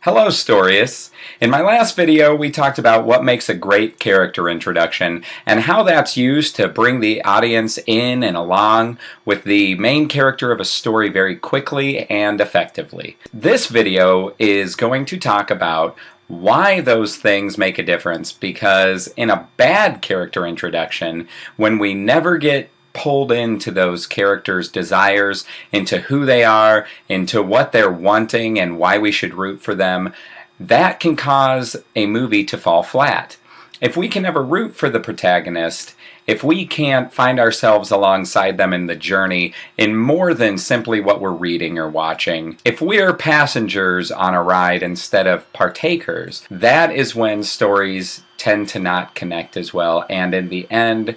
Hello, Storius. In my last video, we talked about what makes a great character introduction and how that's used to bring the audience in and along with the main character of a story very quickly and effectively. This video is going to talk about why those things make a difference, because in a bad character introduction, when we never get pulled into those characters' desires, into who they are, into what they're wanting and why we should root for them, that can cause a movie to fall flat. If we can never root for the protagonist, if we can't find ourselves alongside them in the journey in more than simply what we're reading or watching, if we're passengers on a ride instead of partakers, that is when stories tend to not connect as well, and in the end,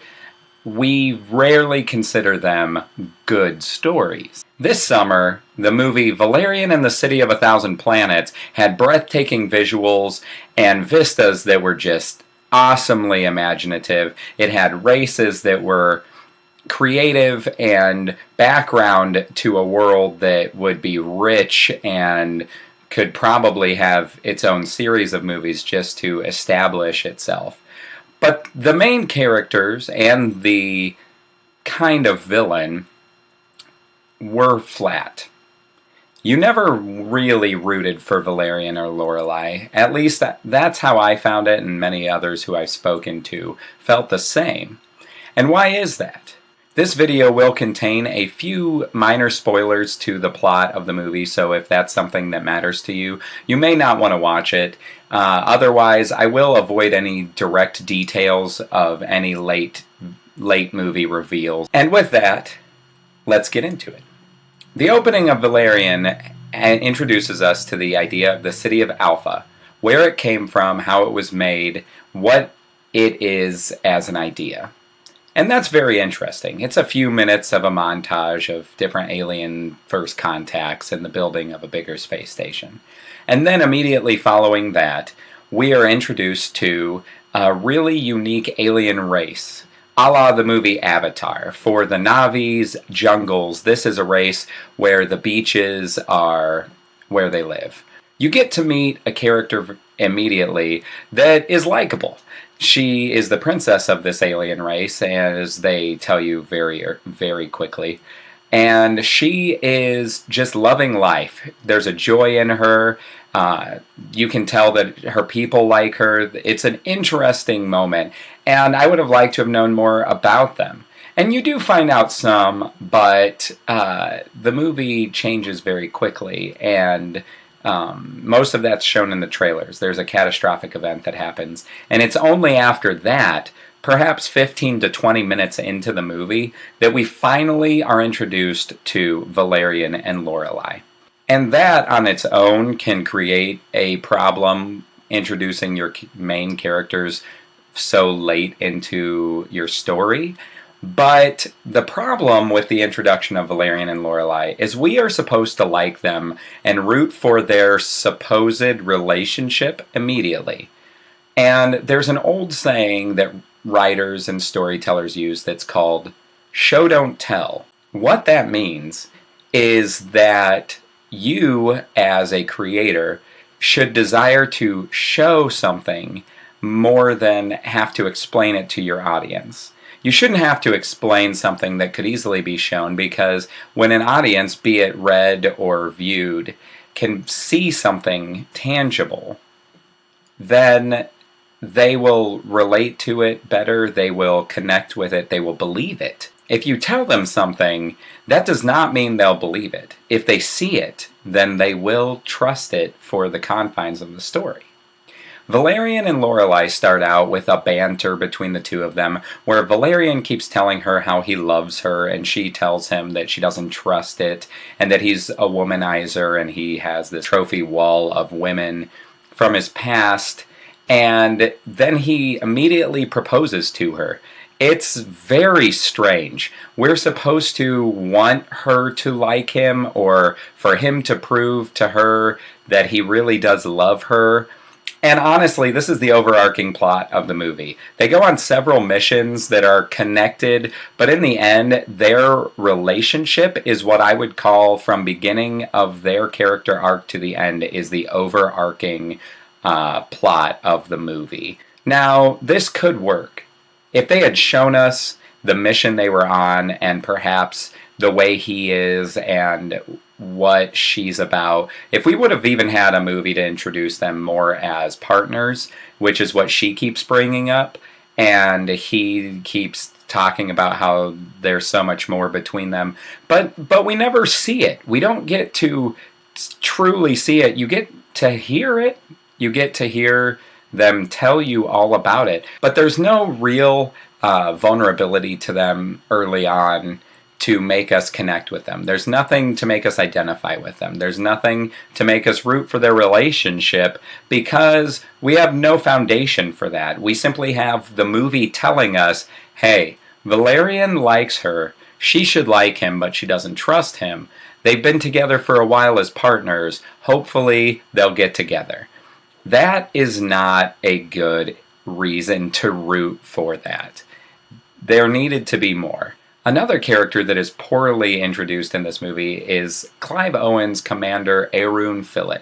we rarely consider them good stories. This summer, the movie Valerian and the City of a Thousand Planets had breathtaking visuals and vistas that were just awesomely imaginative. It had races that were creative and background to a world that would be rich and could probably have its own series of movies just to establish itself. But the main characters and the kind of villain were flat. You never really rooted for Valerian or Lorelei. At least that's how I found it, and many others who I've spoken to felt the same. And why is that? This video will contain a few minor spoilers to the plot of the movie, so if that's something that matters to you, you may not want to watch it. Otherwise, I will avoid any direct details of any late movie reveals. And with that, let's get into it. The opening of Valerian introduces us to the idea of the city of Alpha, where it came from, how it was made, what it is as an idea. And that's very interesting. It's a few minutes of a montage of different alien first contacts and the building of a bigger space station. And then immediately following that, we are introduced to a really unique alien race, a la the movie Avatar. For the Na'vi's jungles, this is a race where the beaches are where they live. You get to meet a character immediately that is likable. She is the princess of this alien race, as they tell you very quickly. And she is just loving life. There's a joy in her. You can tell that her people like her. It's an interesting moment. And I would have liked to have known more about them. And you do find out some, but the movie changes very quickly. And most of that's shown in the trailers. There's a catastrophic event that happens, and it's only after that, perhaps 15 to 20 minutes into the movie, that we finally are introduced to Valerian and Lorelei. And that on its own can create a problem, introducing your main characters so late into your story. But the problem with the introduction of Valerian and Lorelei is we are supposed to like them and root for their supposed relationship immediately. And there's an old saying that writers and storytellers use that's called show don't tell. What that means is that you, as a creator, should desire to show something more than have to explain it to your audience. You shouldn't have to explain something that could easily be shown, because when an audience, be it read or viewed, can see something tangible, then they will relate to it better, they will connect with it, they will believe it. If you tell them something, that does not mean they'll believe it. If they see it, then they will trust it for the confines of the story. Valerian and Lorelei start out with a banter between the two of them, where Valerian keeps telling her how he loves her, and she tells him that she doesn't trust it, and that he's a womanizer, and he has this trophy wall of women from his past, and then he immediately proposes to her. It's very strange. We're supposed to want her to like him, or for him to prove to her that he really does love her. And honestly, this is the overarching plot of the movie. They go on several missions that are connected, but in the end, their relationship is what I would call, from beginning of their character arc to the end, is the overarching plot of the movie. Now, this could work. If they had shown us the mission they were on and perhaps the way he is and what she's about, if we would have even had a movie to introduce them more as partners, which is what she keeps bringing up, and he keeps talking about how there's so much more between them, but we never see it. We don't get to truly see it. You get to hear it. You get to hear them tell you all about it, but there's no real vulnerability to them early on to make us connect with them. There's nothing to make us identify with them. There's nothing to make us root for their relationship, because we have no foundation for that. We simply have the movie telling us, hey, Valerian likes her. She should like him, but she doesn't trust him. They've been together for a while as partners. Hopefully, they'll get together. That is not a good reason to root for that. There needed to be more. Another character that is poorly introduced in this movie is Clive Owen's commander, Arun Fillet.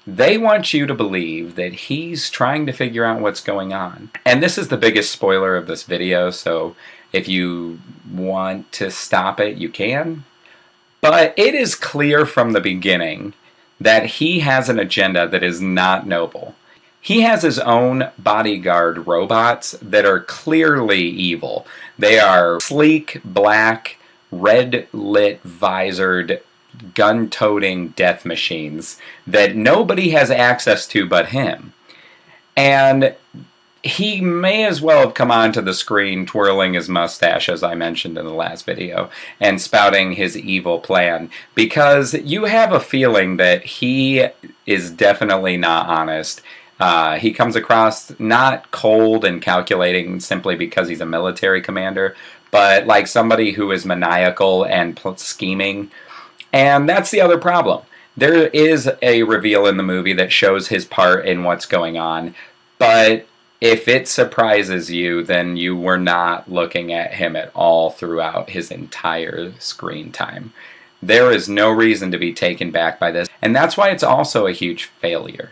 They want you to believe that he's trying to figure out what's going on. And this is the biggest spoiler of this video, so if you want to stop it, you can. But it is clear from the beginning that he has an agenda that is not noble. He has his own bodyguard robots that are clearly evil. They are sleek, black, red-lit, visored, gun-toting death machines that nobody has access to but him. And he may as well have come onto the screen twirling his mustache, as I mentioned in the last video, and spouting his evil plan, because you have a feeling that he is definitely not honest. He comes across not cold and calculating simply because he's a military commander, but like somebody who is maniacal and scheming. And that's the other problem. There is a reveal in the movie that shows his part in what's going on, but if it surprises you, then you were not looking at him at all throughout his entire screen time. There is no reason to be taken back by this, and that's why it's also a huge failure.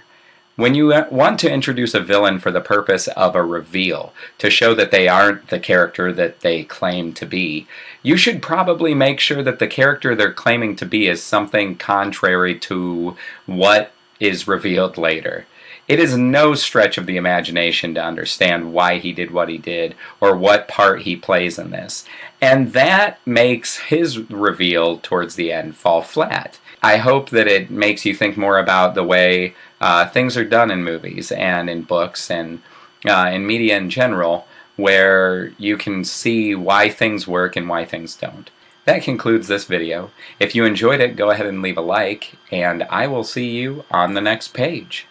When you want to introduce a villain for the purpose of a reveal, to show that they aren't the character that they claim to be, you should probably make sure that the character they're claiming to be is something contrary to what is revealed later. It is no stretch of the imagination to understand why he did what he did, or what part he plays in this. And that makes his reveal towards the end fall flat. I hope that it makes you think more about the way things are done in movies and in books and in media in general, where you can see why things work and why things don't. That concludes this video. If you enjoyed it, go ahead and leave a like, and I will see you on the next page.